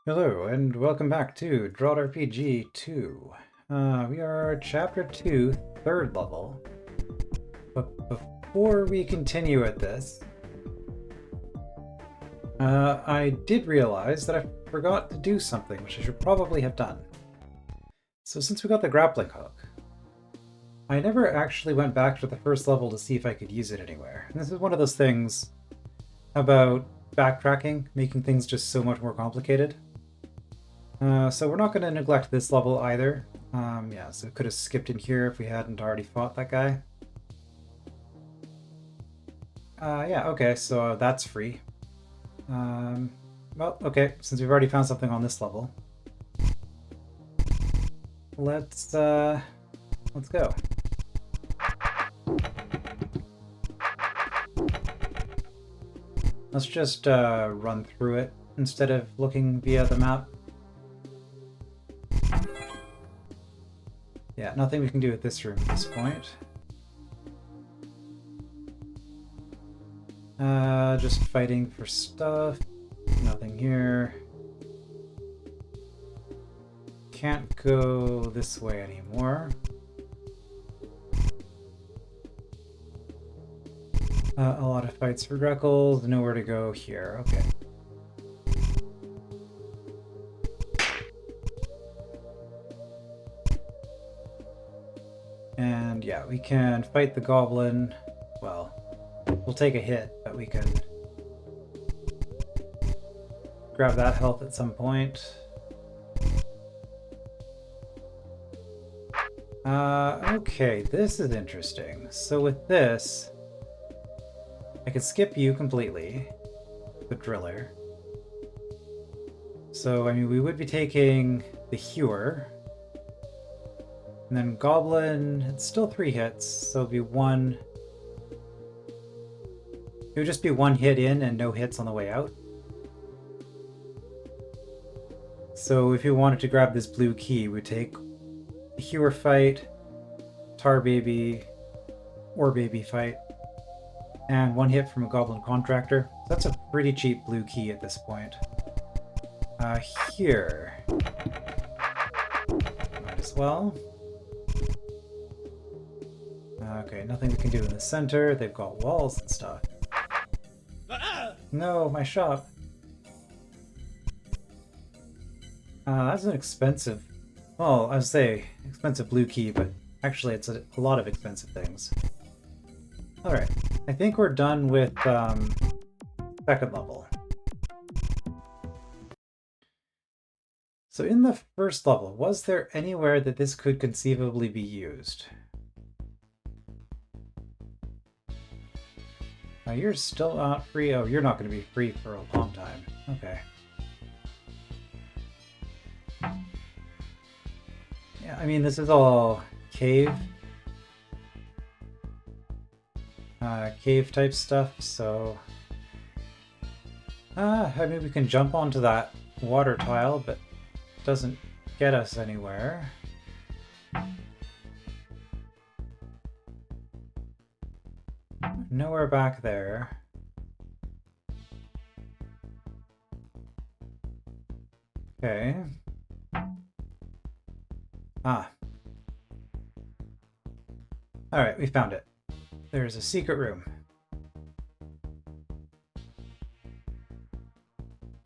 Hello, and welcome back to DROD RPG 2. We are Chapter 2, 3rd level. But before we continue at this, I did realize that I forgot to do something, which I should probably have done. So since we got the grappling hook, I never actually went back to the first level to see if I could use it anywhere. And this is one of those things about backtracking, making things just so much more complicated. So we're not going to neglect this level either. Yeah, so could have skipped in here if we hadn't already fought that guy. Yeah, okay, so that's free. Well, okay, since we've already found something on this level, let's go. Let's just run through it instead of looking via the map. Yeah, nothing we can do at this room at this point. Just fighting for stuff. Nothing here. Can't go this way anymore. A lot of fights for Greckles, nowhere to go here. Okay. And yeah, we can fight the goblin. Well, we'll take a hit, but we can grab that health at some point. Okay, this is interesting. So with this, I could skip you completely, the driller. So, I mean, we would be taking the hewer. And then goblin, it's still 3 hits, so it'd be one. It would just be 1 hit in and no hits on the way out. So if you wanted to grab this blue key, we'd take the hewer fight, tar baby, or baby fight, and 1 hit from a goblin contractor. So that's a pretty cheap blue key at this point. Here. Might as well. Okay, nothing we can do in the center. They've got walls and stuff. No, my shop. That's an expensive... Well, I would say expensive blue key, but actually it's a lot of expensive things. Alright, I think we're done with 2nd level. So in the 1st level, was there anywhere that this could conceivably be used? You're still not free? Oh, you're not going to be free for a long time. Okay. Yeah, I mean, this is all cave. Cave type stuff, so... I mean, we can jump onto that water tile, but it doesn't get us anywhere. Nowhere back there. Okay. Alright, we found it. There's a secret room.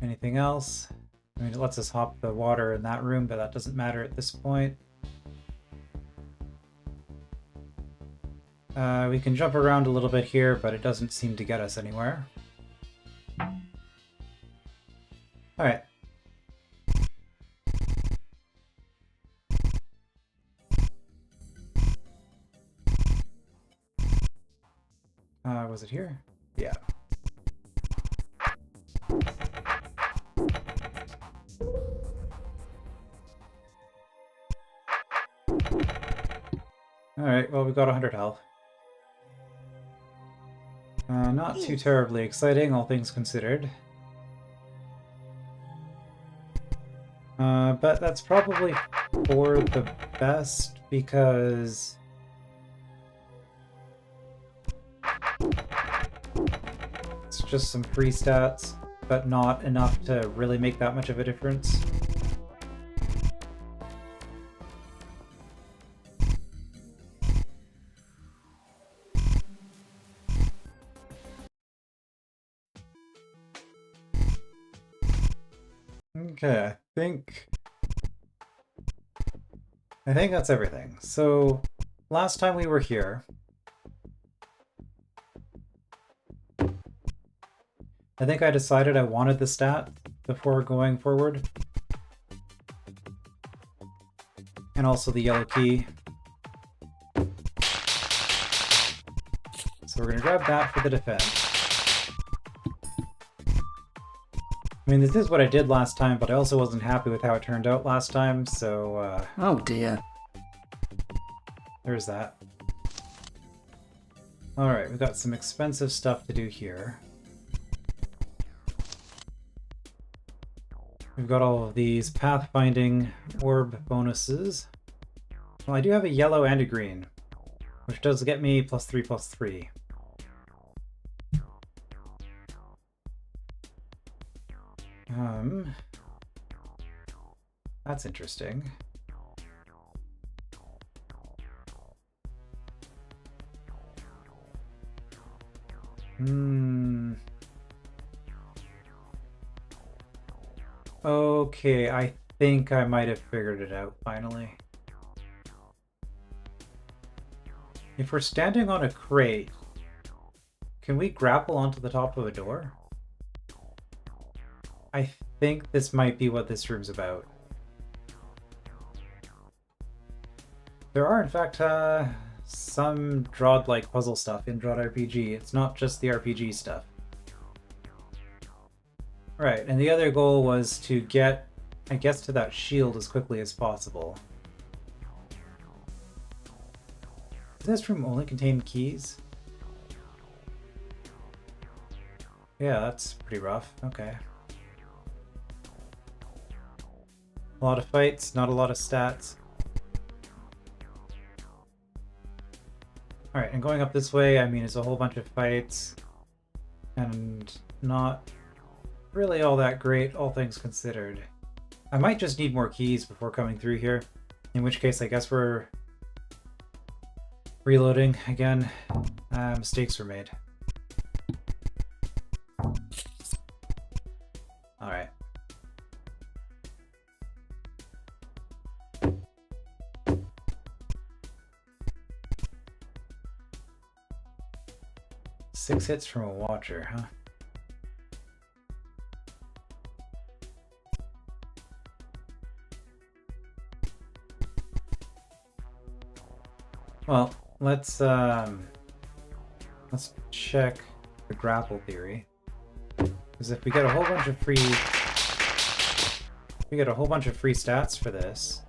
Anything else? I mean, it lets us hop the water in that room, but that doesn't matter at this point. We can jump around a little bit here, but it doesn't seem to get us anywhere. Alright. Was it here? Yeah. Alright, well, we got 100 health. Not too terribly exciting, all things considered. But that's probably for the best, because... it's just some free stats. but not enough to really make that much of a difference. Okay, I think that's everything. So, last time we were here, I think I decided I wanted the stat before going forward. And also the yellow key. So we're going to grab that for the defense. I mean, this is what I did last time, but I also wasn't happy with how it turned out last time, so... Oh dear. There's that. Alright, we've got some expensive stuff to do here. We've got all of these pathfinding orb bonuses. Well, I do have a yellow and a green, which does get me +3/+3. That's interesting. Okay, I think I might have figured it out finally. If we're standing on a crate, can we grapple onto the top of a door? I think this might be what this room's about. There are, in fact, some DROD-like puzzle stuff in DROD RPG. It's not just the RPG stuff. Right, and the other goal was to get, I guess, to that shield as quickly as possible. Does this room only contain keys? Yeah, that's pretty rough. Okay. A lot of fights, not a lot of stats. Alright, and going up this way, I mean, it's a whole bunch of fights. And not really all that great, all things considered. I might just need more keys before coming through here. In which case, I guess we're reloading again. Mistakes were made. Alright. Six hits from a watcher, huh? Well, let's check the grapple theory. Because if we get a whole bunch of free stats for this.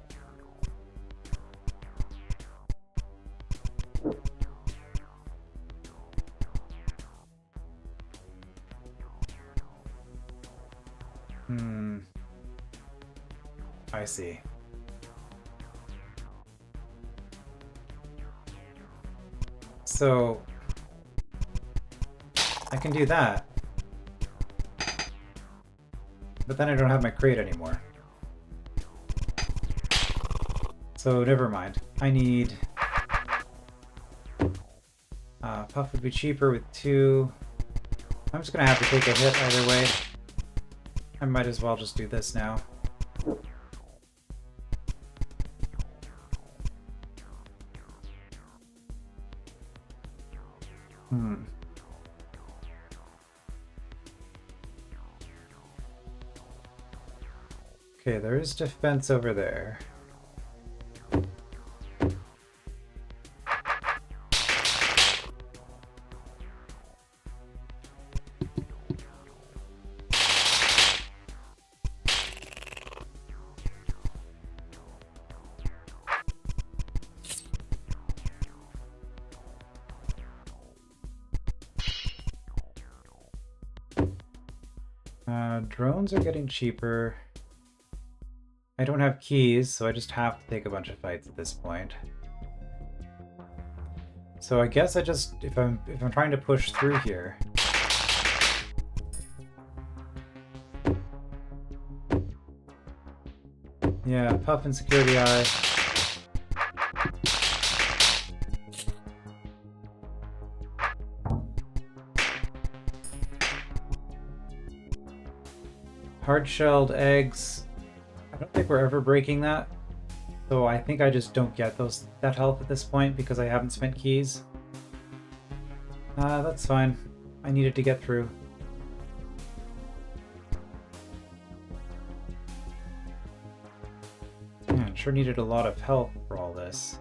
I see. So I can do that. But then I don't have my crate anymore. So never mind. I need... Puff would be cheaper with 2. I'm just gonna have to take a hit either way. I might as well just do this now. Okay, there is defense over there. Drones are getting cheaper. I don't have keys, so I just have to take a bunch of fights at this point. So I guess I just, if I'm trying to push through here, Yeah, Puff and Security Eye. Hard-shelled eggs. I don't think we're ever breaking that. So I think I just don't get that health at this point because I haven't spent keys. That's fine. I needed to get through. Man, sure needed a lot of health for all this.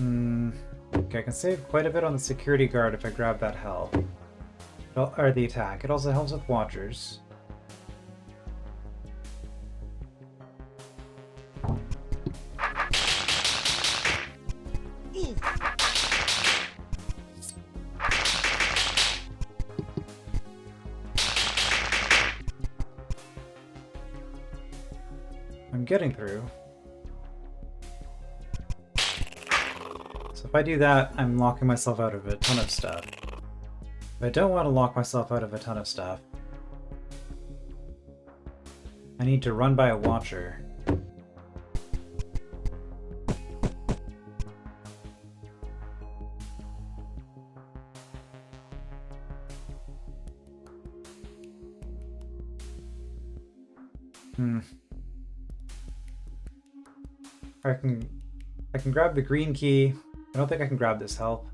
Okay, I can save quite a bit on the security guard if I grab that health. Or the attack. It also helps with watchers. I'm getting through. So if I do that, I'm locking myself out of a ton of stuff. If I don't want to lock myself out of a ton of stuff, I need to run by a watcher. I can grab the green key. I don't think I can grab this help.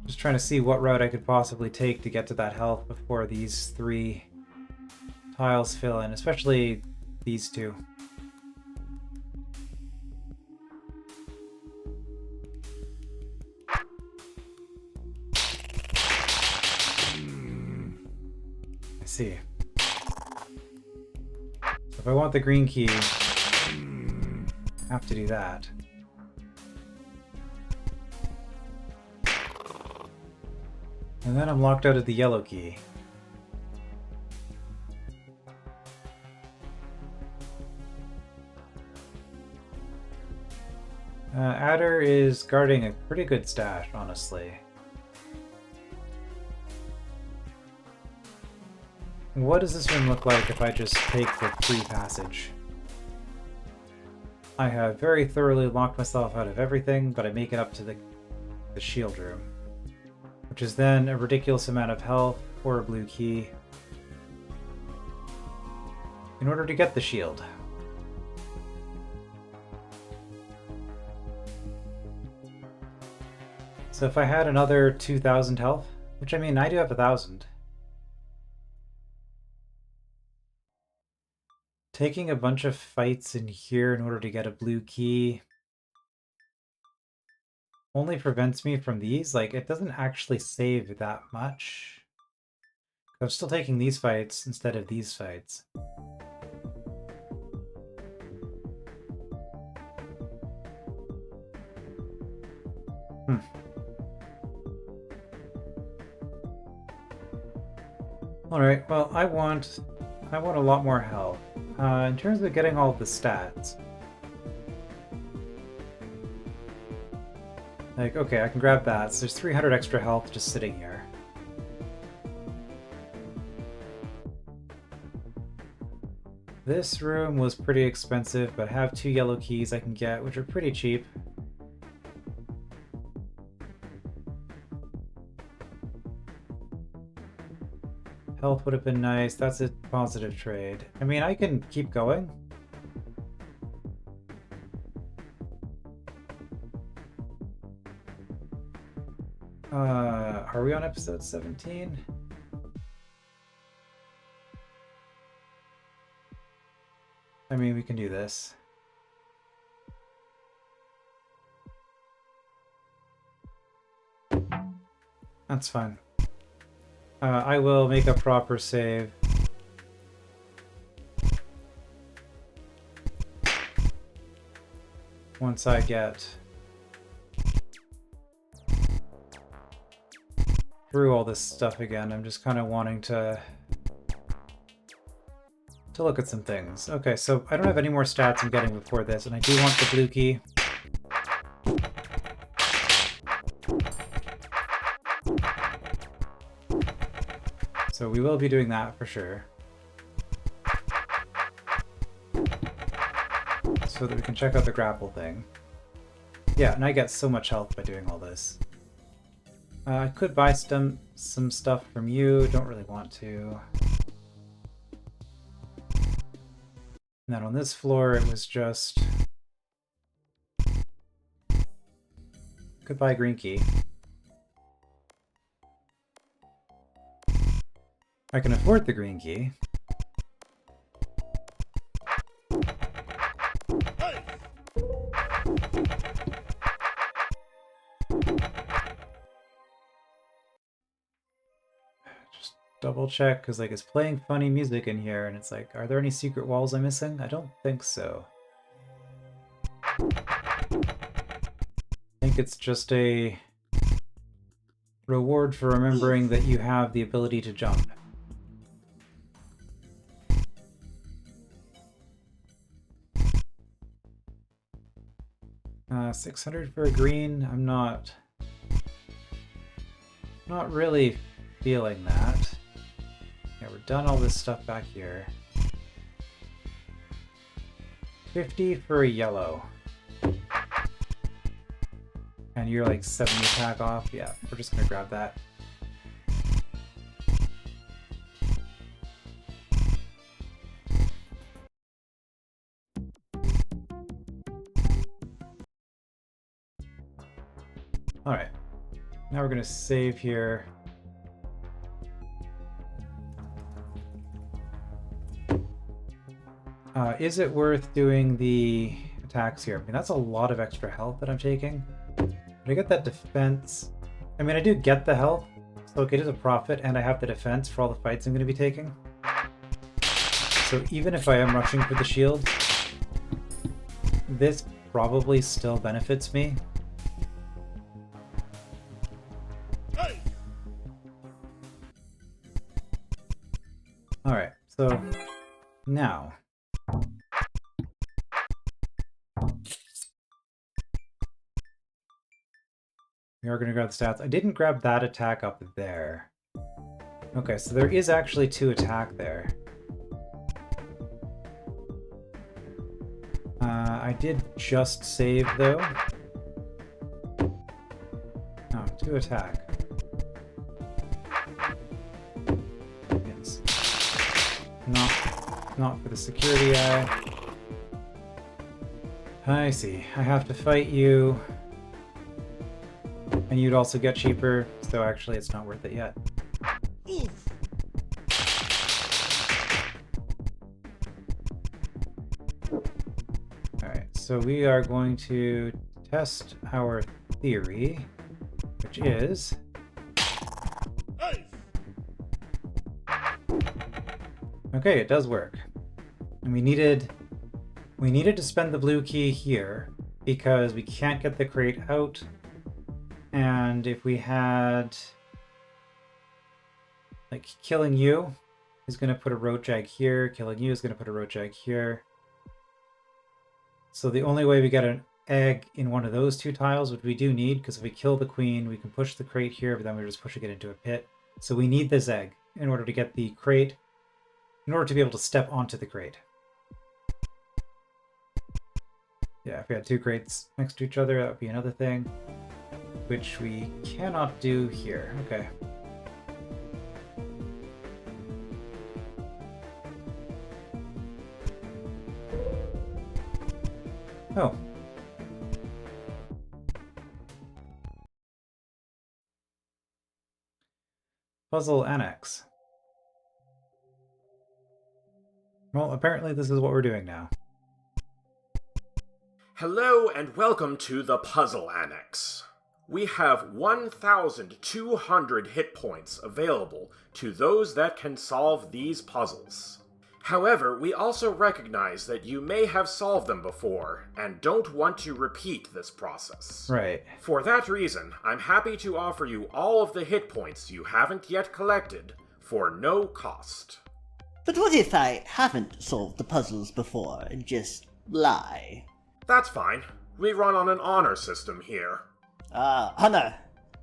Just trying to see what route I could possibly take to get to that health before these 3 tiles fill in, especially these 2. See. So if I want the green key, I have to do that. And then I'm locked out of the yellow key. Adder is guarding a pretty good stash, honestly. What does this room look like if I just take the free passage? I have very thoroughly locked myself out of everything, but I make it up to the shield room, which is then a ridiculous amount of health or a blue key in order to get the shield. So if I had another 2,000 health, which I mean, I do have 1,000. Taking a bunch of fights in here in order to get a blue key only prevents me from these. Like, it doesn't actually save that much. I'm still taking these fights instead of these fights. Alright, well, I want a lot more health. In terms of getting all of the stats, like, okay, I can grab that, so there's 300 extra health just sitting here. This room was pretty expensive, but I have 2 yellow keys I can get, which are pretty cheap. Health would have been nice. That's a positive trade. I mean, I can keep going. Are we on episode 17? I mean, we can do this. That's fine. I will make a proper save. Once I get through all this stuff again, I'm just kind of wanting to look at some things. Okay, so I don't have any more stats I'm getting before this, and I do want the blue key. So we will be doing that for sure. So that we can check out the grapple thing. Yeah, and I get so much health by doing all this. I could buy some stuff from you, don't really want to. And then on this floor it was just... Could buy green key. I can afford the green key. Just double check, because like it's playing funny music in here, and it's like, are there any secret walls I'm missing? I don't think so. I think it's just a reward for remembering that you have the ability to jump. 600 for a green. I'm not really feeling that. Yeah, we're done all this stuff back here. 50 for a yellow. And you're like 70 attack off. Yeah, we're just gonna grab that. Alright, now we're going to save here. Is it worth doing the attacks here? I mean, that's a lot of extra health that I'm taking. But I get that defense. I mean, I do get the health, so it is a profit, and I have the defense for all the fights I'm going to be taking. So even if I am rushing for the shield, this probably still benefits me. Alright, so now we are going to grab the stats. I didn't grab that attack up there. Okay, so there is actually 2 attack there. I did just save though. Oh, 2 attack. Yes. Not for the security eye. I see. I have to fight you. And you'd also get cheaper, so actually it's not worth it yet. Alright, so we are going to test our theory, which is... Okay, it does work. And we needed to spend the blue key here because we can't get the crate out. And if we had, like, killing you is going to put a road jag here, killing you is going to put a road jag here. So the only way we get an egg in one of those 2 tiles, which we do need, because if we kill the queen, we can push the crate here, but then we're just pushing it into a pit. So we need this egg in order to get the crate, in order to be able to step onto the crate. Yeah, if we had 2 crates next to each other, that would be another thing. Which we cannot do here. Okay. Oh. Puzzle Annex. Well, apparently this is what we're doing now. Hello and welcome to the Puzzle Annex. We have 1,200 hit points available to those that can solve these puzzles. However, we also recognize that you may have solved them before, and don't want to repeat this process. Right. For that reason, I'm happy to offer you all of the hit points you haven't yet collected, for no cost. But what if I haven't solved the puzzles before and just lie? That's fine. We run on an honor system here. Honor.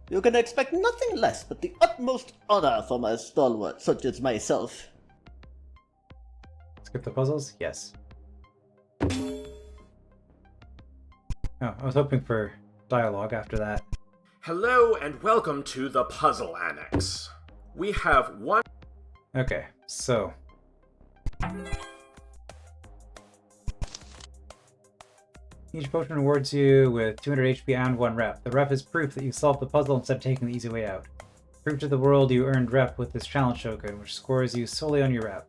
You can expect nothing less but the utmost honor from a stalwart such as myself. Skip the puzzles? Yes. Oh, I was hoping for dialogue after that. Hello and welcome to the Puzzle Annex. We have one... Okay, so... Each potion rewards you with 200 HP and 1 rep. The rep is proof that you solved the puzzle instead of taking the easy way out. Prove to the world you earned rep with this challenge token, which scores you solely on your rep.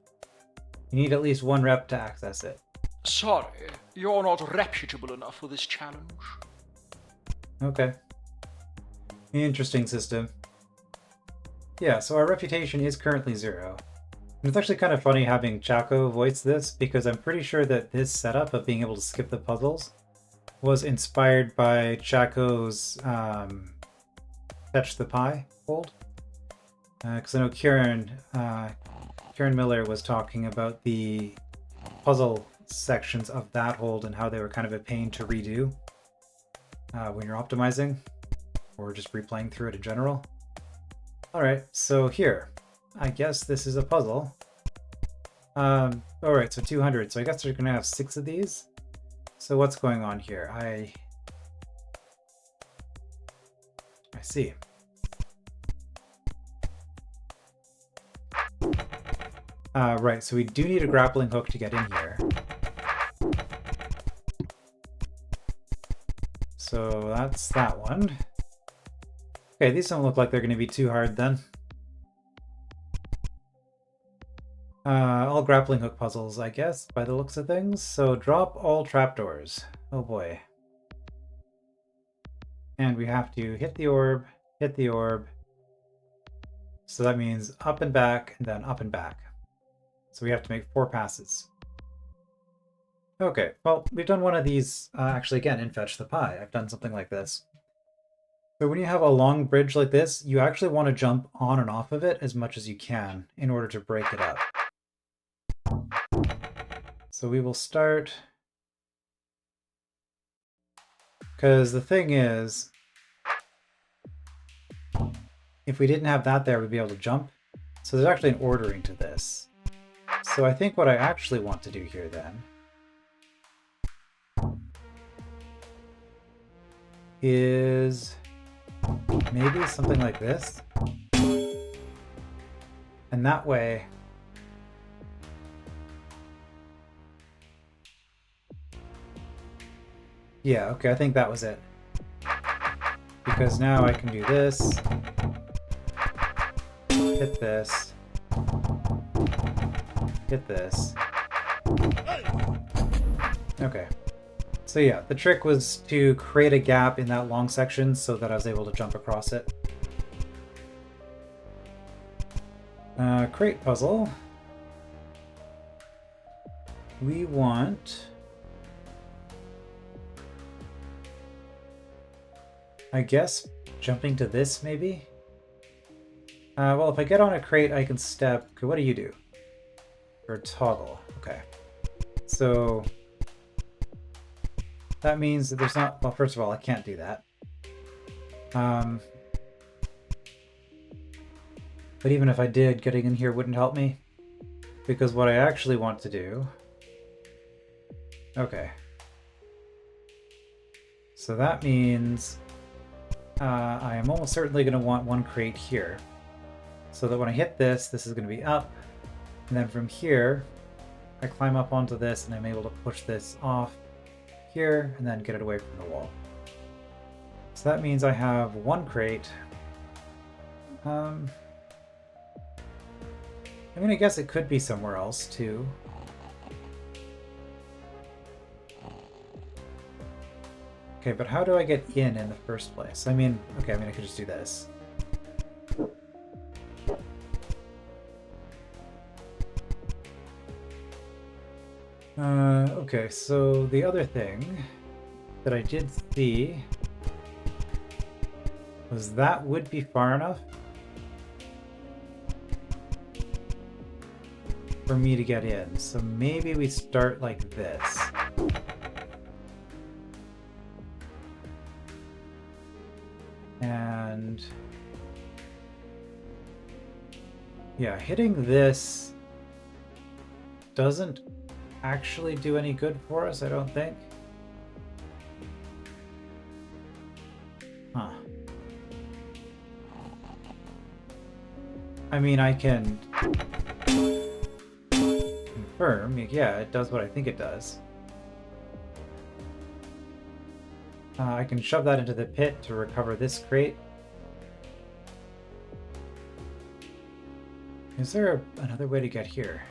You need at least 1 rep to access it. Sorry, you're not reputable enough for this challenge. Okay. Interesting system. Yeah, so our reputation is currently 0. And it's actually kind of funny having Chaco voice this, because I'm pretty sure that this setup of being able to skip the puzzles was inspired by Chaco's Fetch the Pie hold. Because I know Kieran Miller was talking about the puzzle sections of that hold and how they were kind of a pain to redo when you're optimizing or just replaying through it in general. Alright, so here. I guess this is a puzzle. Alright, so 200. So I guess they're going to have 6 of these. So what's going on here? I see. Right, so we do need a grappling hook to get in here. So that's that one. Okay, these don't look like they're going to be too hard then. All grappling hook puzzles, I guess, by the looks of things. So drop all trapdoors. Oh boy. And we have to hit the orb, hit the orb. So that means up and back, and then up and back. So we have to make 4 passes. Okay, well, we've done one of these, actually again, in Fetch the Pie. I've done something like this. So when you have a long bridge like this, you actually want to jump on and off of it as much as you can in order to break it up. So we will start... Because the thing is, if we didn't have that there, we'd be able to jump. So there's actually an ordering to this. So I think what I actually want to do here then is maybe something like this. And that way yeah, okay, I think that was it. Because now I can do this, hit this, hit this. Okay. So yeah, the trick was to create a gap in that long section so that I was able to jump across it. Crate puzzle. We want... I guess jumping to this, maybe? Well, if I get on a crate, I can step... Okay, what do you do? Or toggle. Okay. So... that means that there's not... Well, first of all, I can't do that. But even if I did, getting in here wouldn't help me. Because what I actually want to do... Okay. So that means... I am almost certainly going to want 1 crate here. So that when I hit this, this is going to be up. And then from here, I climb up onto this and I'm able to push this off here and then get it away from the wall. So that means I have 1 crate. I mean, I guess it could be somewhere else too. Okay, but how do I get in the first place? I mean, okay, I mean, I could just do this. Okay, so the other thing that I did see was that would be far enough for me to get in. So maybe we start like this. and yeah, hitting this doesn't actually do any good for us, I don't think. Huh. I mean, I can confirm, yeah, it does what I think it does. I can shove that into the pit to recover this crate. Is there another way to get here?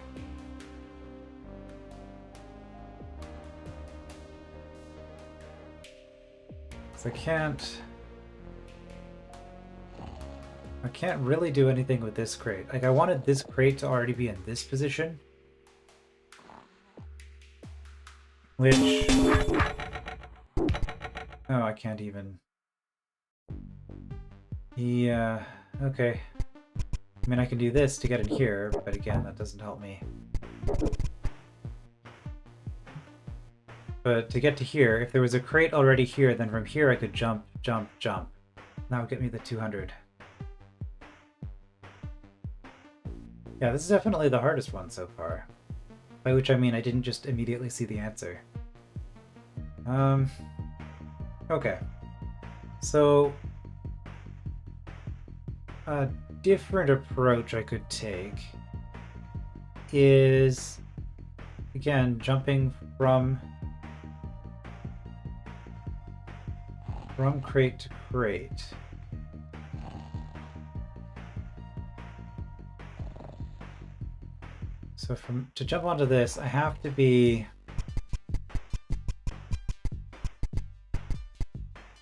Because I can't really do anything with this crate. Like, I wanted this crate to already be in this position. Which... Oh, I can't even... Yeah, okay. I mean, I can do this to get in here, but again, that doesn't help me. But to get to here, if there was a crate already here, then from here I could jump, jump, jump. That would get me the 200. Yeah, this is definitely the hardest one so far. By which I mean I didn't just immediately see the answer. Okay. So, a different approach I could take is, again, jumping from crate to crate. So to jump onto this, I have to be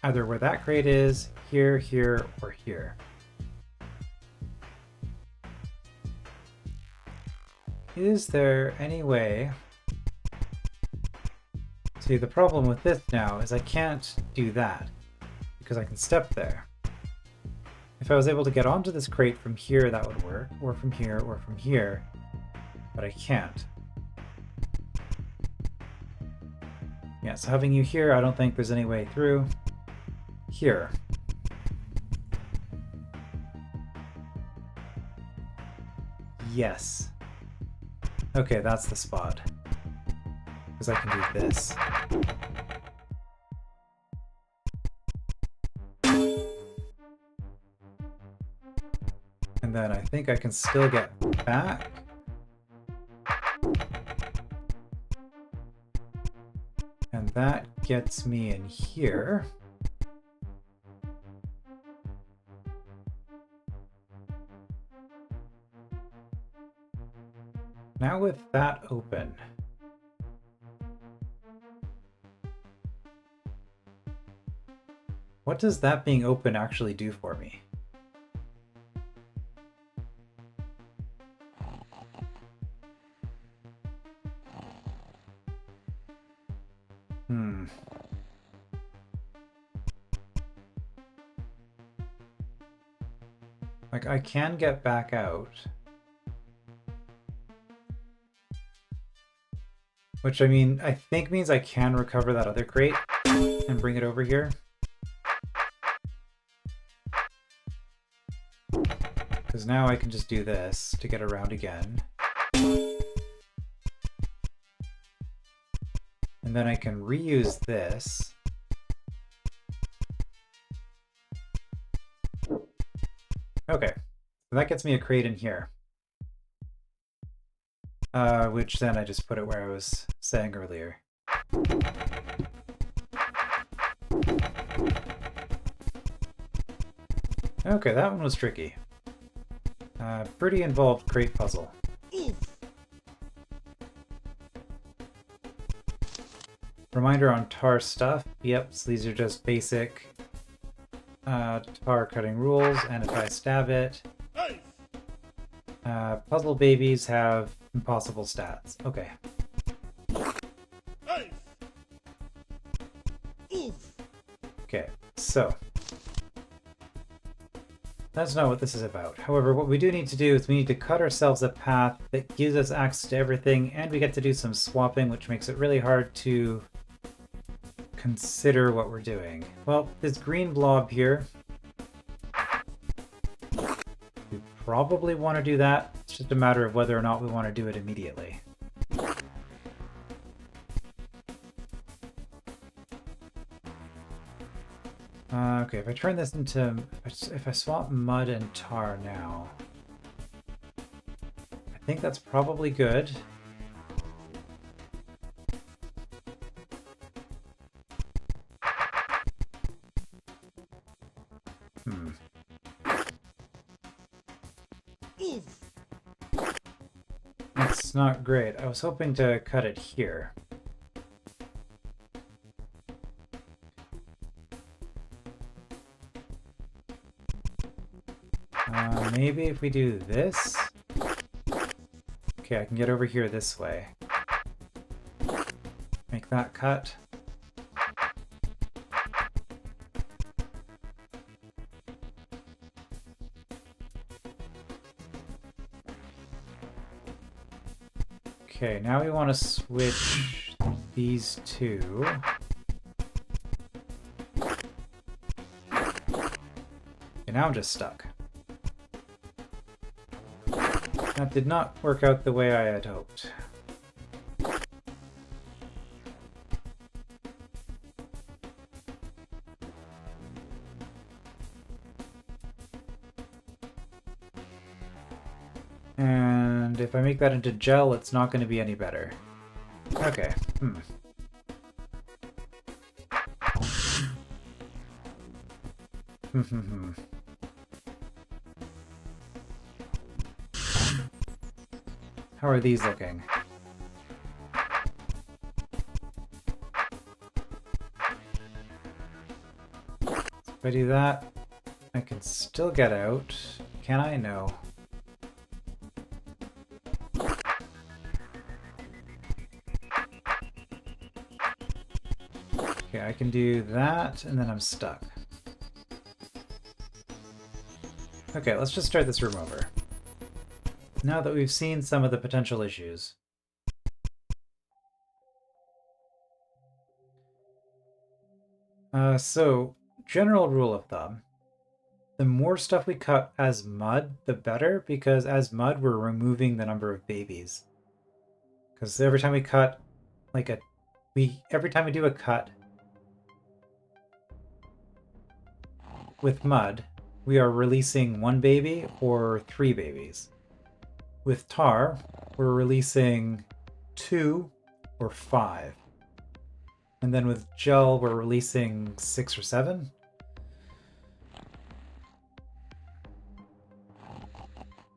either where that crate is, here, here, or here. Is there any way... See, the problem with this now is I can't do that, because I can step there. If I was able to get onto this crate from here, that would work, or from here, or from here, but I can't. Yeah, so having you here, I don't think there's any way through. Here. Yes. Okay, that's the spot. Because I can do this. And then I think I can still get back. And that gets me in here. Now with that open, what does that being open actually do for me? Like, I can get back out. Which, I mean, I think means I can recover that other crate and bring it over here. Because now I can just do this to get around again. And then I can reuse this. Okay, so that gets me a crate in here. Which then I just put it where I was saying earlier. Okay, that one was tricky. Pretty involved crate puzzle. Reminder on tar stuff. Yep, so these are just basic tar cutting rules, and if I stab it... puzzle babies have impossible stats. Okay. Okay, so that's not what this is about. However, what we do need to do is we need to cut ourselves a path that gives us access to everything, and we get to do some swapping, which makes it really hard to consider what we're doing. Well, this green blob here probably want to do that. It's just a matter of whether or not we want to do it immediately. Okay, if I turn this into... If I swap mud and tar now... I think that's probably good. That's not great. I was hoping to cut it here. Maybe if we do this... Okay, I can get over here this way. Make that cut. Okay, now we want to switch these two. Okay, now I'm just stuck. That did not work out the way I had hoped. And if I make that into gel, it's not going to be any better. Okay. How are these looking? If I do that, I can still get out. Can I? No. Okay, I can do that, and then I'm stuck. Okay, let's just start this room over. Now that we've seen some of the potential issues. So, general rule of thumb. The more stuff we cut as mud, the better, because as mud, we're removing the number of babies. Because every time we cut, like every time we do a cut with mud, we are releasing 1 baby or 3 babies. With tar, we're releasing 2 or 5. And then with gel, we're releasing 6 or 7.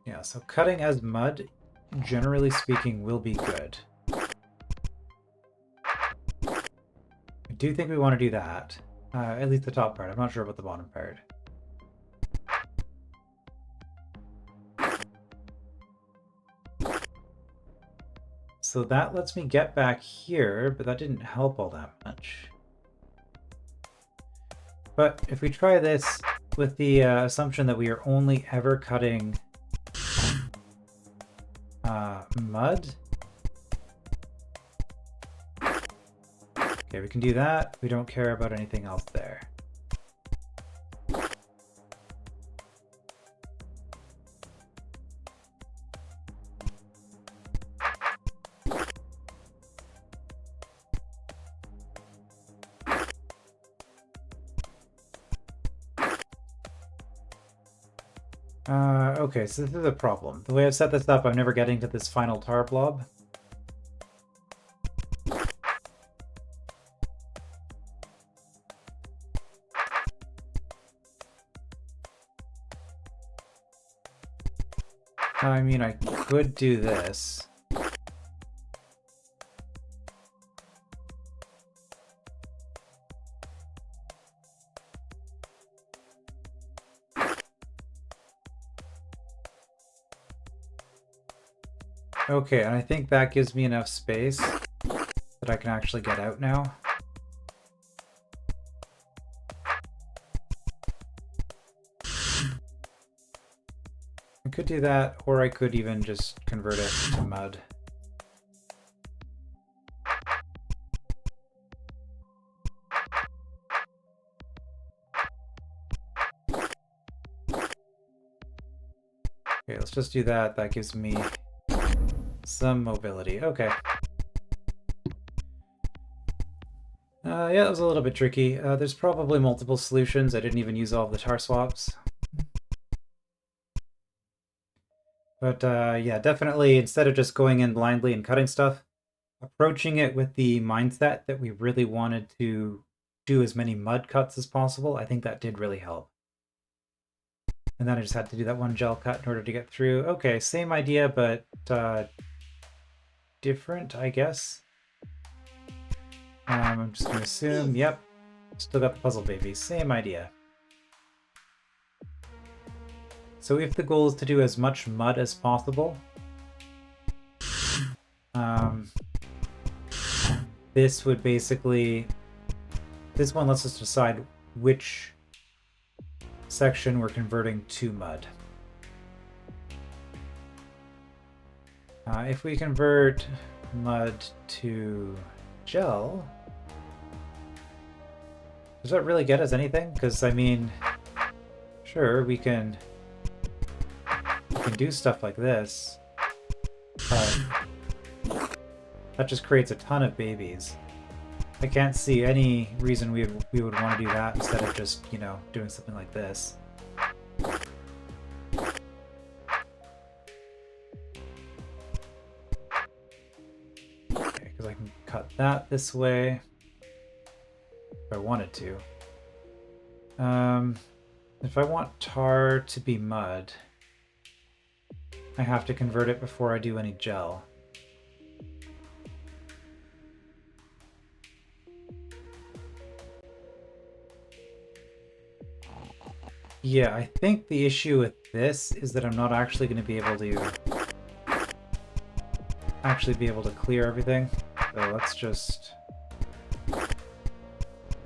Yeah, so cutting as mud, generally speaking, will be good. I do think we want to do that. At least the top part. I'm not sure about the bottom part. So that lets me get back here, but that didn't help all that much. But if we try this with the assumption that we are only ever cutting mud. Okay, we can do that. We don't care about anything else there. Okay, so this is a problem. The way I've set this up, I'm never getting to this final tar blob. I mean, I could do this. Okay, and I think that gives me enough space that I can actually get out now. I could do that, or I could even just convert it to mud. Okay, let's just do that. That gives me some mobility. Okay. Yeah, that was a little bit tricky. There's probably multiple solutions. I didn't even use all of the tar swaps. But yeah, definitely instead of just going in blindly and cutting stuff, approaching it with the mindset that we really wanted to do as many mud cuts as possible, I think that did really help. And then I just had to do that one gel cut in order to get through. Okay, same idea, but different, I guess. I'm just going to assume, yep, still got the puzzle babies. Same idea. So if the goal is to do as much mud as possible, this would basically... This one lets us decide which section we're converting to mud. If we convert mud to gel, does that really get us anything? Because, I mean, sure, we can do stuff like this, but that just creates a ton of babies. I can't see any reason we would want to do that instead of just, you know, doing something like this. Okay, because I can cut that this way if I wanted to. If I want tar to be mud, I have to convert it before I do any gel. Yeah, I think the issue with this is that I'm not actually going to be able to clear everything. So let's just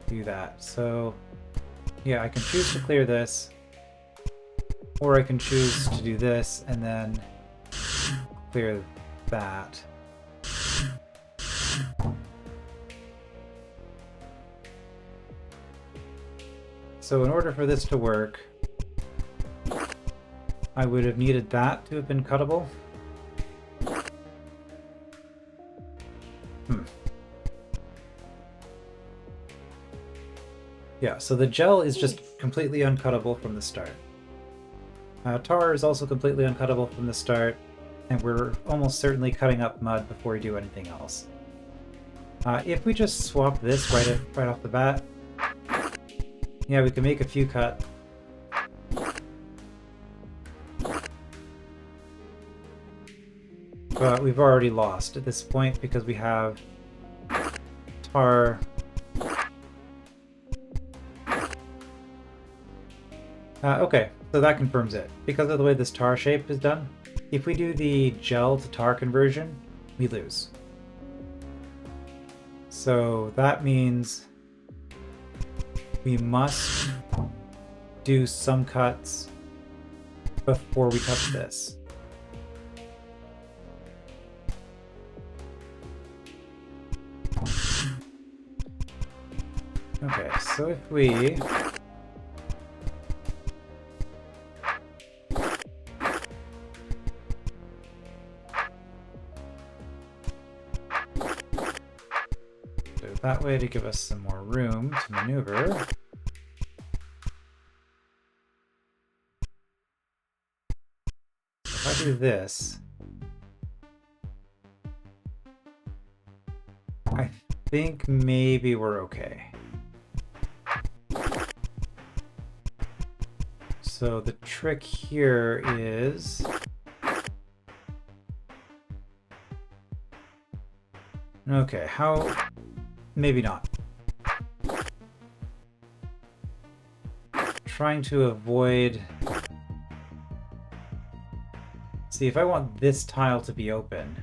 do that. So yeah, I can choose to clear this, or I can choose to do this and then clear that. So in order for this to work, I would have needed that to have been cuttable. Yeah, so the gel is just completely uncuttable from the start. Tar is also completely uncuttable from the start, and we're almost certainly cutting up mud before we do anything else. If we just swap this right off the bat, yeah, we can make a few cuts. But we've already lost at this point because we have tar. Okay, so that confirms it. Because of the way this tar shape is done, if we do the gel to tar conversion, we lose. So that means we must do some cuts before we touch this. Okay, so if we do it that way to give us some more room to maneuver. If I do this, I think maybe we're okay. So the trick here is okay, how maybe not. Trying to avoid. See, if I want this tile to be open,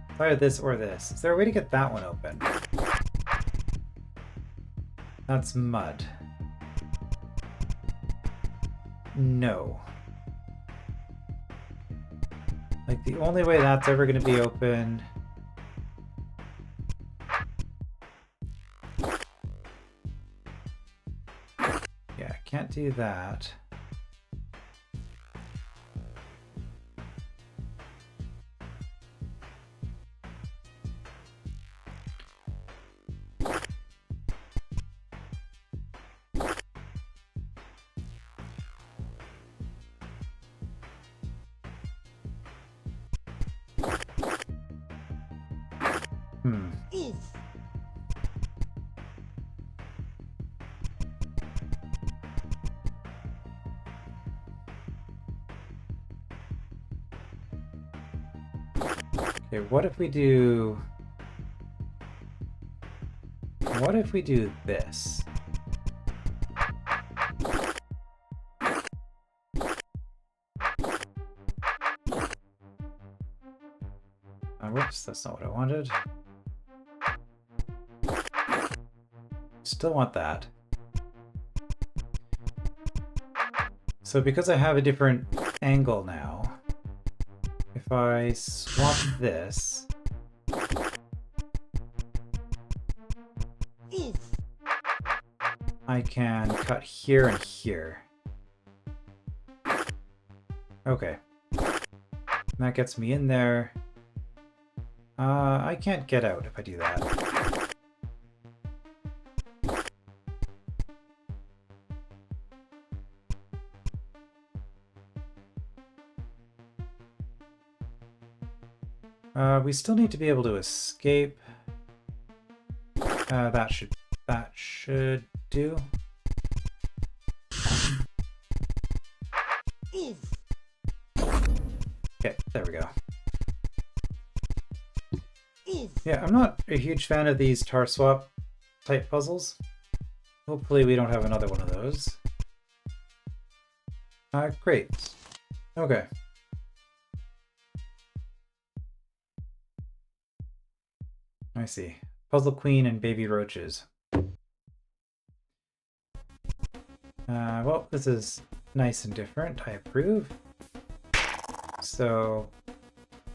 it's either this or this. Is there a way to get that one open? That's mud. No. Like, the only way that's ever going to be open... Yeah, can't do that. Hmm. Okay, what if we do... What if we do this? Whoops, that's not what I wanted. Still want that. So because I have a different angle now, if I swap this... I can cut here and here. Okay. And that gets me in there. I can't get out if I do that. We still need to be able to escape. That should do. Okay, there we go. Yeah, I'm not a huge fan of these tar swap type puzzles. Hopefully we don't have another one of those. Great. Okay. I see. Puzzle Queen and Baby Roaches. Well, this is nice and different. I approve. So,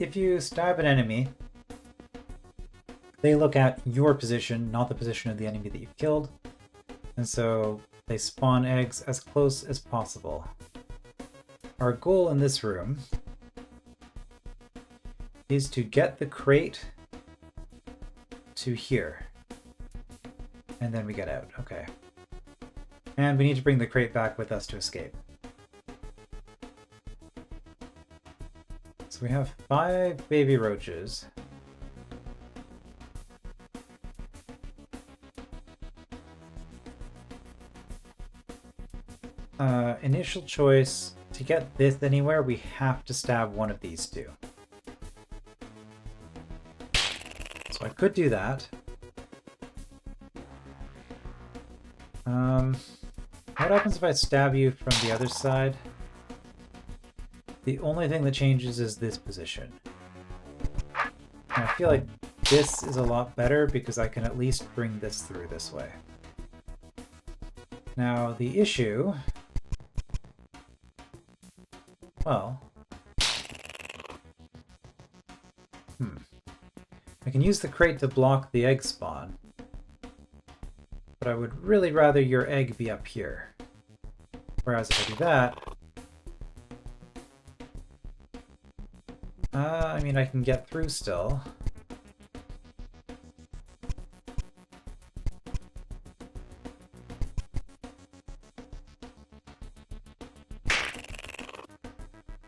if you stab an enemy, they look at your position, not the position of the enemy that you've killed. And so they spawn eggs as close as possible. Our goal in this room is to get the crate to here. And then we get out. Okay. And we need to bring the crate back with us to escape. So we have 5 baby roaches. Initial choice, to get this anywhere, we have to stab one of these two. So I could do that. What happens if I stab you from the other side? The only thing that changes is this position. And I feel like this is a lot better because I can at least bring this through this way. Now, the issue... Well... I can use the crate to block the egg spawn. But I would really rather your egg be up here. Whereas if I do that... I mean, I can get through still.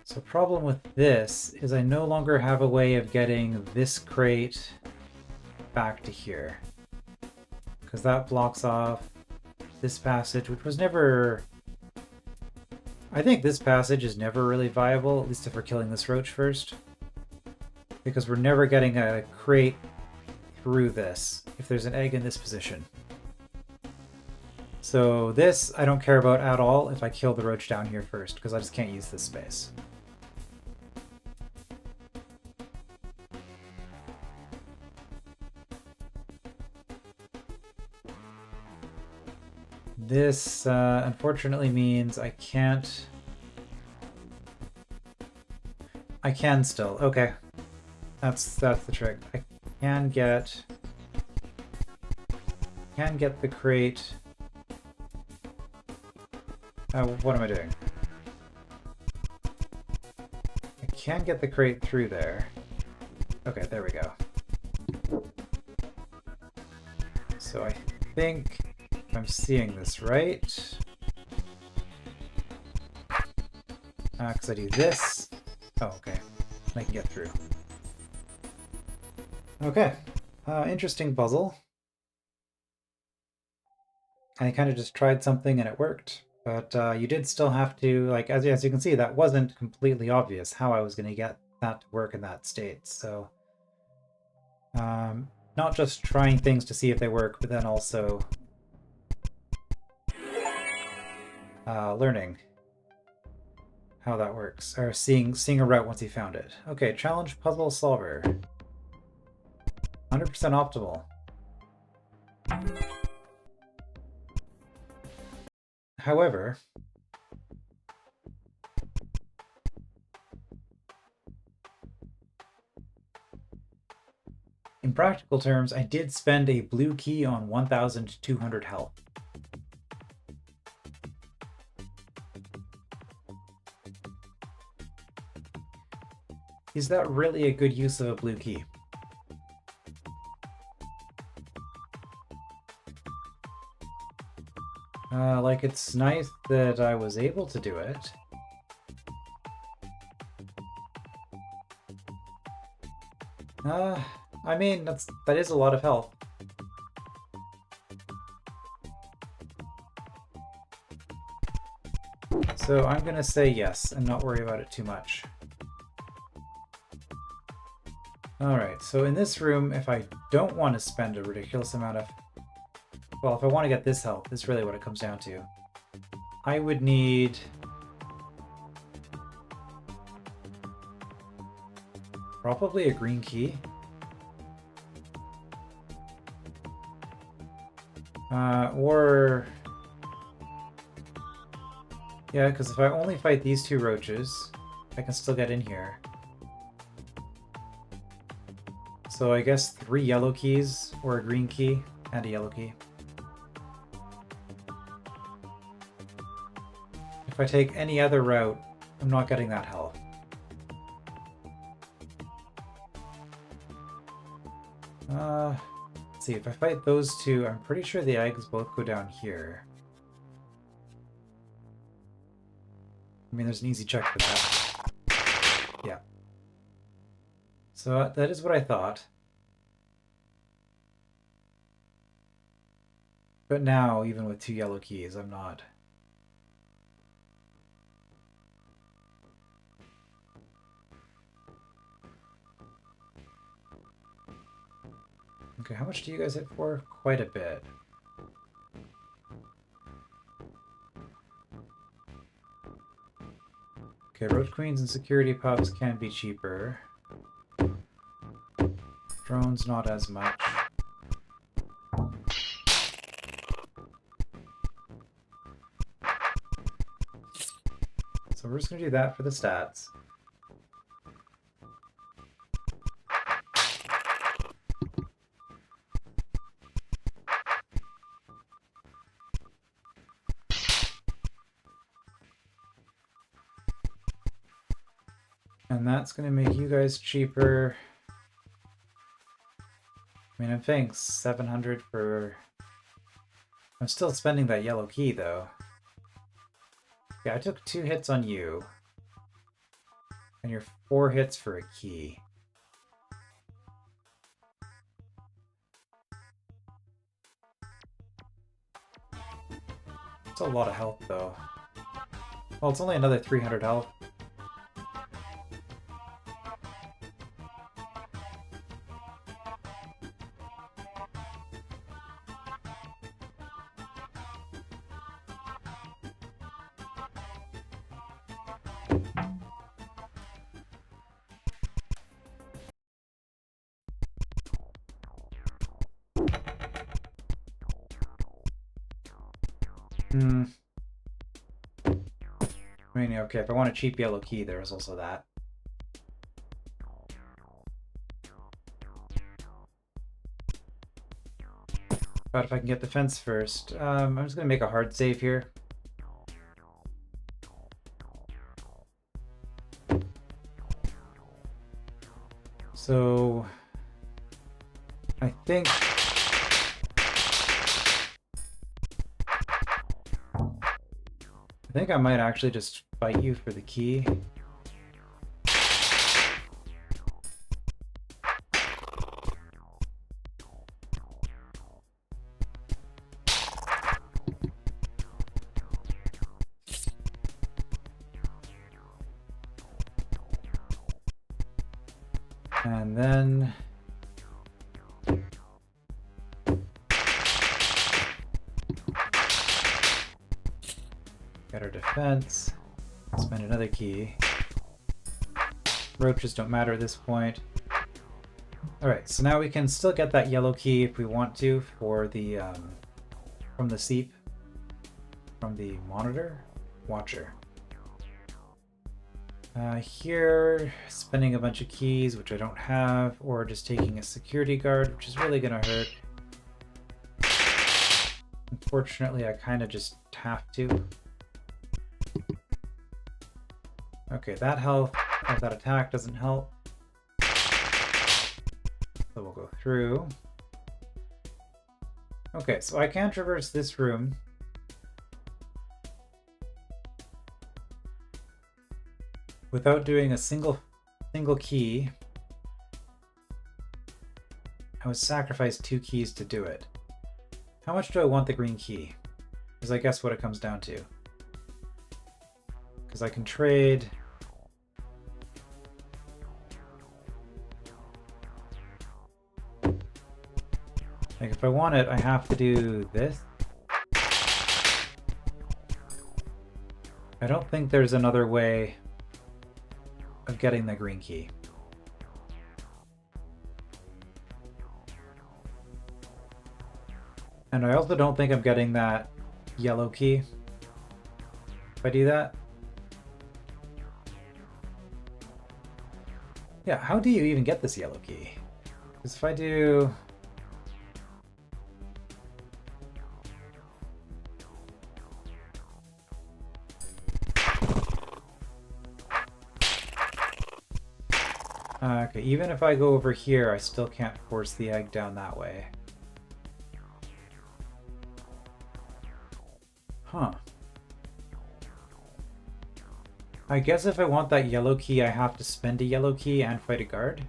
So problem with this is I no longer have a way of getting this crate back to here. Because that blocks off this passage, which was never... I think this passage is never really viable, at least if we're killing this roach first. Because we're never getting a crate through this, if there's an egg in this position. So this, I don't care about at all if I kill the roach down here first, because I just can't use this space. This, unfortunately means I can't... I can still. Okay. That's the trick. I can get the crate... what am I doing? I can get the crate through there. Okay, there we go. So I think... I'm seeing this right. Because I do this. Oh, okay. I can get through. Okay. Interesting puzzle. I kind of just tried something and it worked, but you did still have to, like, as you can see, that wasn't completely obvious how I was going to get that to work in that state. So, not just trying things to see if they work, but then also learning how that works, or seeing a route once you found it. Okay, challenge puzzle solver. 100% optimal. However, in practical terms, I did spend a blue key on 1,200 health. Is that really a good use of a blue key? Like, it's nice that I was able to do it. I mean, that is a lot of health. So I'm gonna say yes and not worry about it too much. Alright, so in this room, if I don't want to spend a ridiculous amount of... Well, if I want to get this health, this is really what it comes down to. I would need... probably a green key. Or... Yeah, because if I only fight these two roaches, I can still get in here. So I guess 3 yellow keys, or a green key, and a yellow key. If I take any other route, I'm not getting that health. Let's see, if I fight those two, I'm pretty sure the eggs both go down here. I mean, there's an easy check for that. Yeah. So that is what I thought. But now, even with 2 yellow keys, I'm not. Okay, how much do you guys hit for? Quite a bit. Okay, roach queens and security pups can be cheaper. Drones not as much. So we're just going to do that for the stats. And that's going to make you guys cheaper. I mean, I'm paying 700 for... I'm still spending that yellow key, though. Yeah, I took 2 hits on you. And you're 4 hits for a key. It's a lot of health, though. Well, it's only another 300 health. I mean, okay, if I want a cheap yellow key, there's also that. But if I can get defense first, I'm just going to make a hard save here. So, I think... I might actually just fight you for the key. And then get our defense. Spend another key. Roaches don't matter at this point. Alright, so now we can still get that yellow key if we want to for the from the seep. From the monitor? Watcher. Here, spending a bunch of keys, which I don't have, or just taking a security guard, which is really gonna hurt. Unfortunately, I kind of just have to. Okay, that health of that attack doesn't help. So we'll go through. Okay, so I can traverse this room. Without doing a single key. I would sacrifice 2 keys to do it. How much do I want the green key? Is I guess what it comes down to. Because I can trade. Like if I want it, I have to do this. I don't think there's another way of getting the green key. And I also don't think I'm getting that yellow key if I do that. Yeah, how do you even get this yellow key? Because if I do... okay, even if I go over here, I still can't force the egg down that way. Huh. I guess if I want that yellow key, I have to spend a yellow key and fight a guard.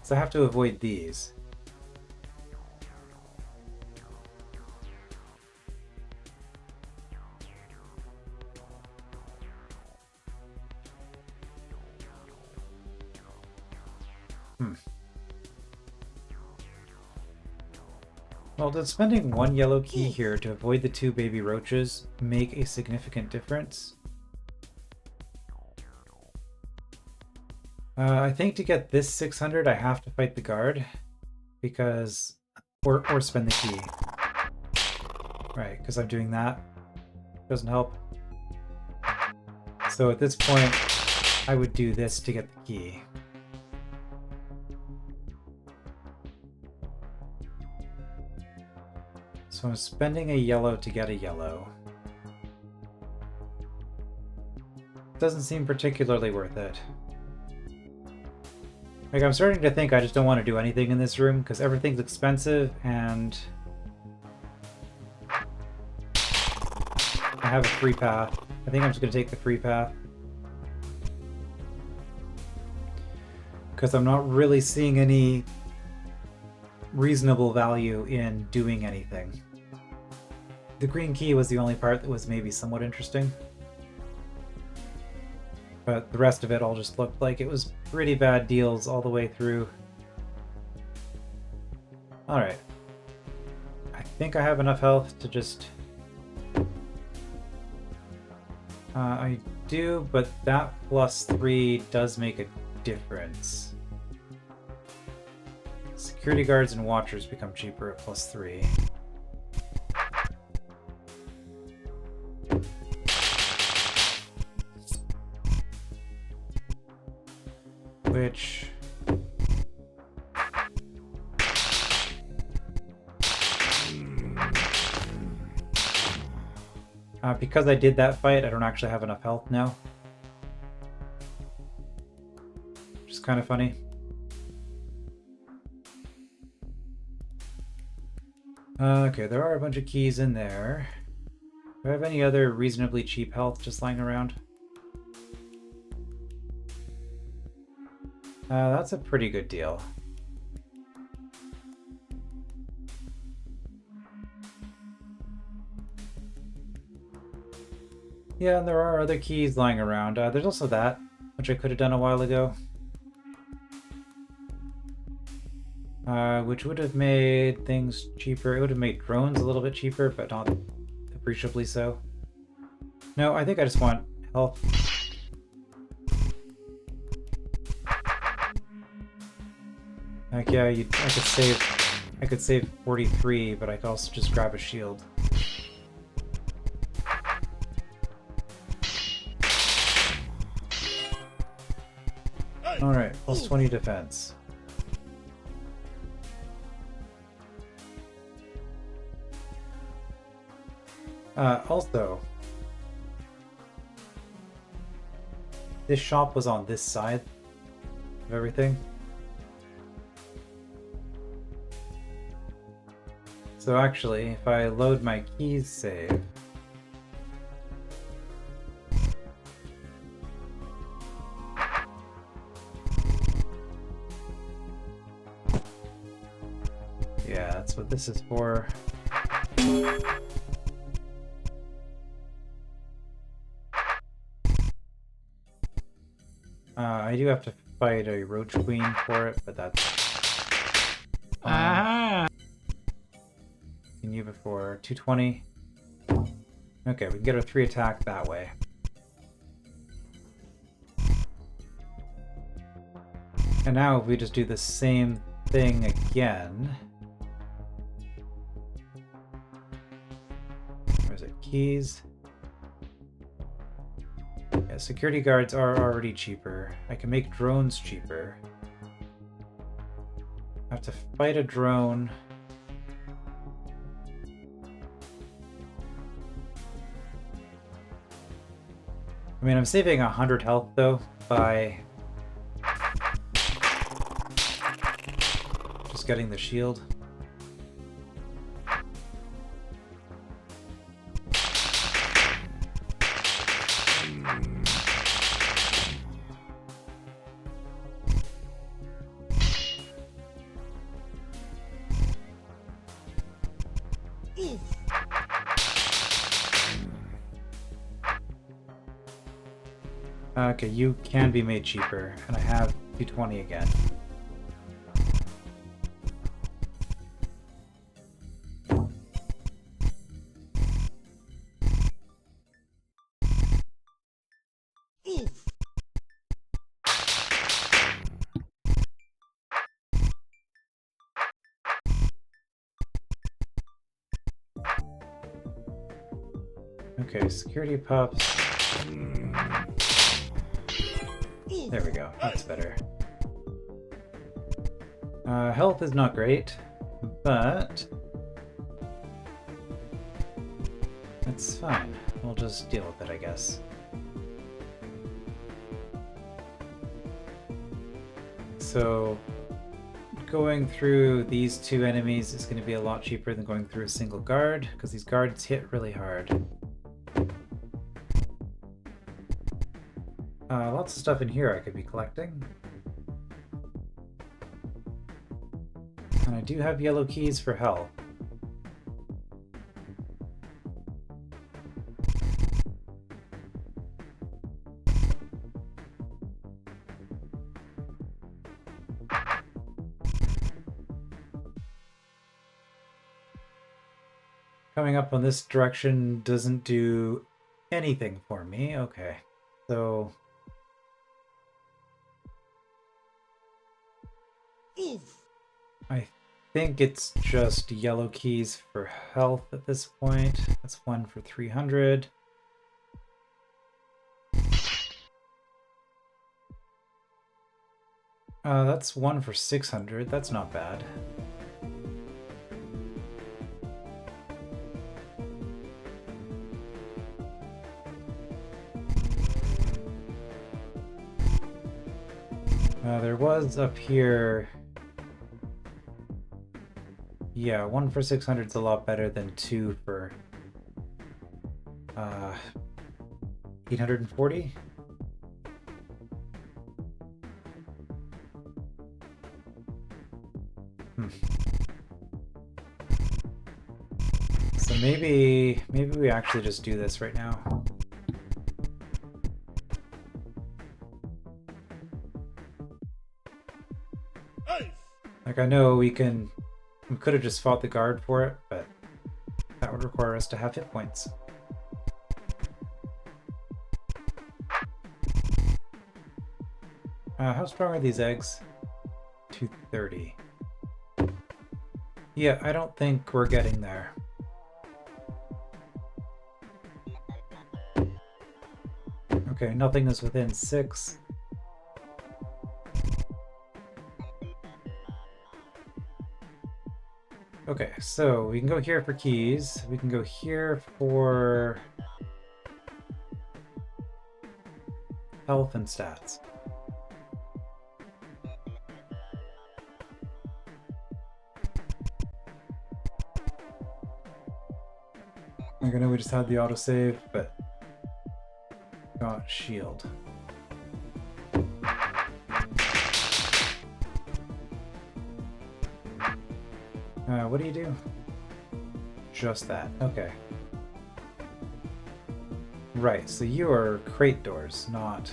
So I have to avoid these. Well, does spending 1 yellow key here to avoid the 2 baby roaches make a significant difference? I think to get this 600, I have to fight the guard, because or spend the key. Right, because I'm doing that. Doesn't help. So at this point, I would do this to get the key. So I'm spending a yellow to get a yellow. Doesn't seem particularly worth it. Like, I'm starting to think I just don't want to do anything in this room, because everything's expensive, and I have a free path. I think I'm just going to take the free path. Because I'm not really seeing any reasonable value in doing anything. The green key was the only part that was maybe somewhat interesting. But the rest of it all just looked like it was pretty bad deals all the way through. Alright. I think I have enough health to just... I do, but that +3 does make a difference. Security guards and watchers become cheaper at +3. Which... because I did that fight, I don't actually have enough health now. Which is kind of funny. Okay, there are a bunch of keys in there. Do I have any other reasonably cheap health just lying around? That's a pretty good deal. Yeah, and there are other keys lying around. There's also that, which I could have done a while ago. Which would have made things cheaper. It would have made drones a little bit cheaper, but not appreciably so. No, I think I just want health. Like, yeah, I could save 43, but I could also just grab a shield. Alright, plus 20 defense. Also, this shop was on this side of everything. So actually, if I load my keys save, yeah, that's what this is for. I do have to fight a roach queen for it, but that's fine. Seen you before. 220. Okay, we can get a 3 attack that way. And now if we just do the same thing again. Where's it? Keys. Yeah, security guards are already cheaper. I can make drones cheaper. I have to fight a drone. I mean, I'm saving 100 health though by just getting the shield. Okay, you can be made cheaper, and I have 220 again. Okay, security pups. There we go, that's better. Health is not great, but that's fine. We'll just deal with it, I guess. So, going through these two enemies is going to be a lot cheaper than going through a single guard, because these guards hit really hard. Lots of stuff in here I could be collecting. And I do have yellow keys for health. Coming up on this direction doesn't do anything for me. Okay, so I think it's just yellow keys for health at this point. That's one for 300. That's one for 600. That's not bad. There was up here. Yeah, 1 for 600 is a lot better than 2 for 840. So maybe we actually just do this right now. Like, I know we could have just fought the guard for it, but that would require us to have hit points. How strong are these eggs? 230. Yeah, I don't think we're getting there. Okay, nothing is within 6. Okay, so we can go here for keys. We can go here for health and stats. Like, I know we just had the autosave, but got shield. What do you do? Just that. Okay. Right, so you are crate doors, not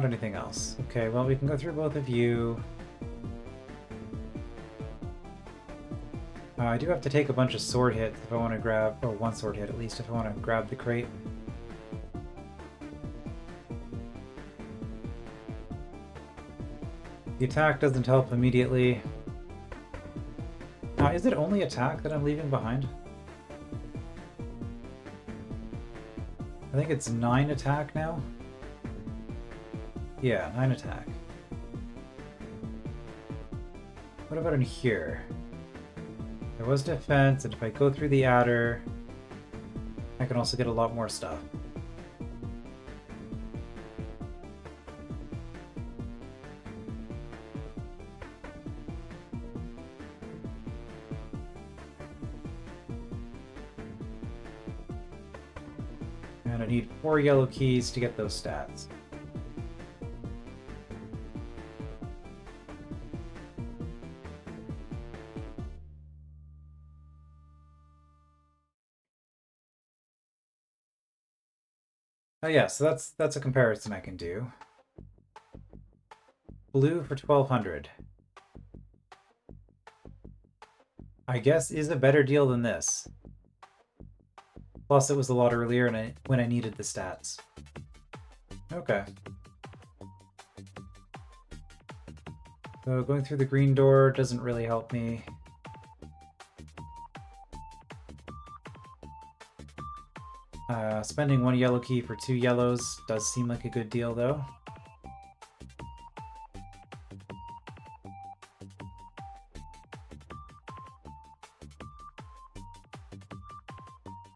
anything else. Okay, well, we can go through both of you. I do have to take a bunch of sword hits if I want to grab, or one sword hit at least, if I want to grab the crate. The attack doesn't help immediately. Is it only attack that I'm leaving behind? I think it's 9 attack now. Yeah, 9 attack. What about in here? There was defense, and if I go through the adder, I can also get a lot more stuff. And I need 4 yellow keys to get those stats. Oh yeah, so that's a comparison I can do. Blue for 1200. I guess is a better deal than this. Plus it was a lot earlier and when I needed the stats. Okay. So going through the green door doesn't really help me. Spending 1 yellow key for 2 yellows does seem like a good deal, though.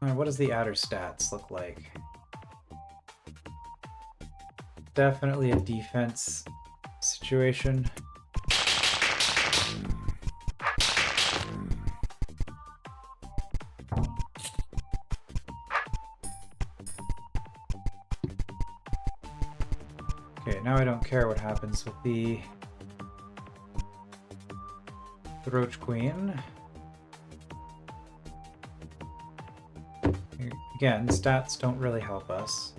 What does the adder stats look like? Definitely a defense situation. Okay, now I don't care what happens with the Roach Queen. Again, stats don't really help us.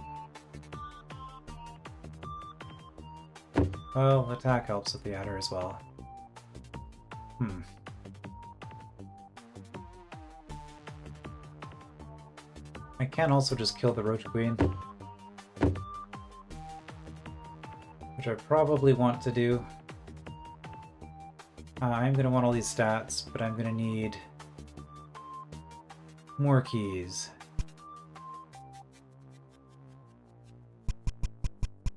Well, attack helps with the adder as well. I can also just kill the Roach Queen, which I probably want to do. I'm going to want all these stats, but I'm going to need more keys.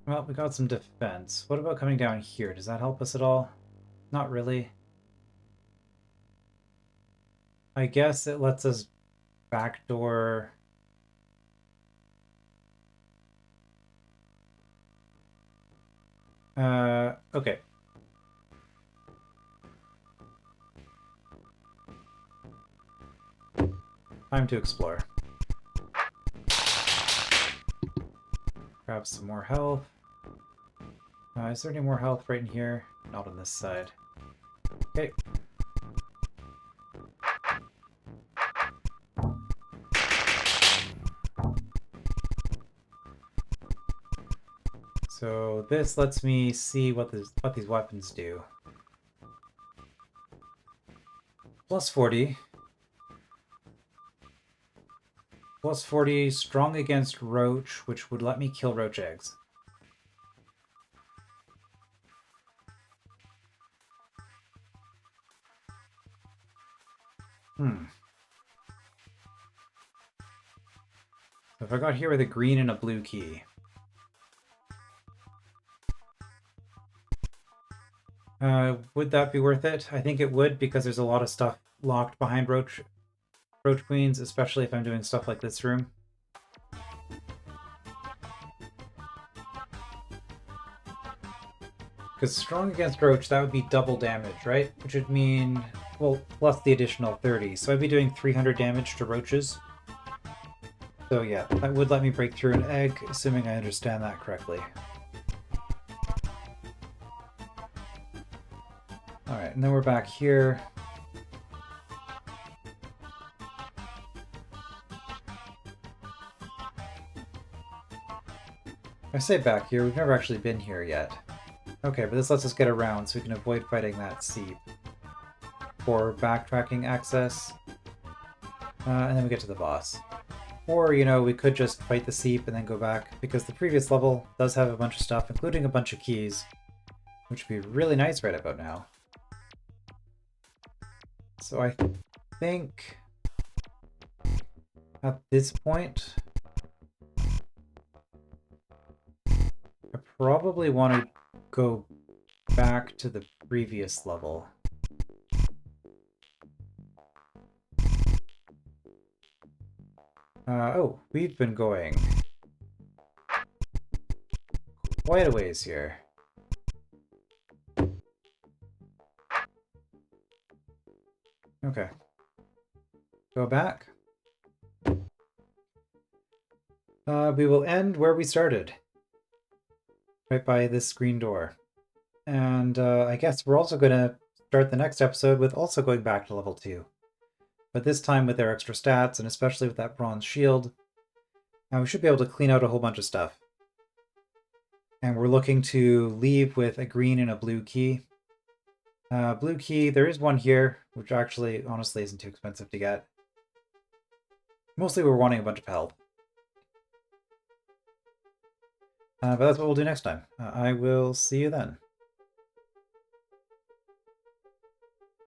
Well, we got some defense. What about coming down here? Does that help us at all? Not really. I guess it lets us backdoor... okay. Time to explore. Grab some more health. Is there any more health right in here? Not on this side. Okay. So this lets me see what these weapons do. Plus 40. Plus 40, strong against roach, which would let me kill roach eggs. So if I got here with a green and a blue key. Would that be worth it? I think it would, because there's a lot of stuff locked behind roach queens, especially if I'm doing stuff like this room. Because strong against roach, that would be double damage, right? Which would mean, well, plus the additional 30. So I'd be doing 300 damage to roaches. So yeah, that would let me break through an egg, assuming I understand that correctly. Alright, and then we're back here. I say back here, we've never actually been here yet. Okay, but this lets us get around so we can avoid fighting that seep. For backtracking access. And then we get to the boss. Or, you know, we could just fight the seep and then go back, because the previous level does have a bunch of stuff, including a bunch of keys, which would be really nice right about now. So I think at this point, I probably want to go back to the previous level. Oh, we've been going quite a ways here. Okay. Go back. We will end where we started. Right by this screen door. And I guess we're also going to start the next episode with also going back to level 2. But this time with their extra stats, and especially with that bronze shield. And we should be able to clean out a whole bunch of stuff. And we're looking to leave with a green and a blue key. Blue key, there is one here, which actually, honestly, isn't too expensive to get. Mostly we're wanting a bunch of health. But that's what we'll do next time. I will see you then.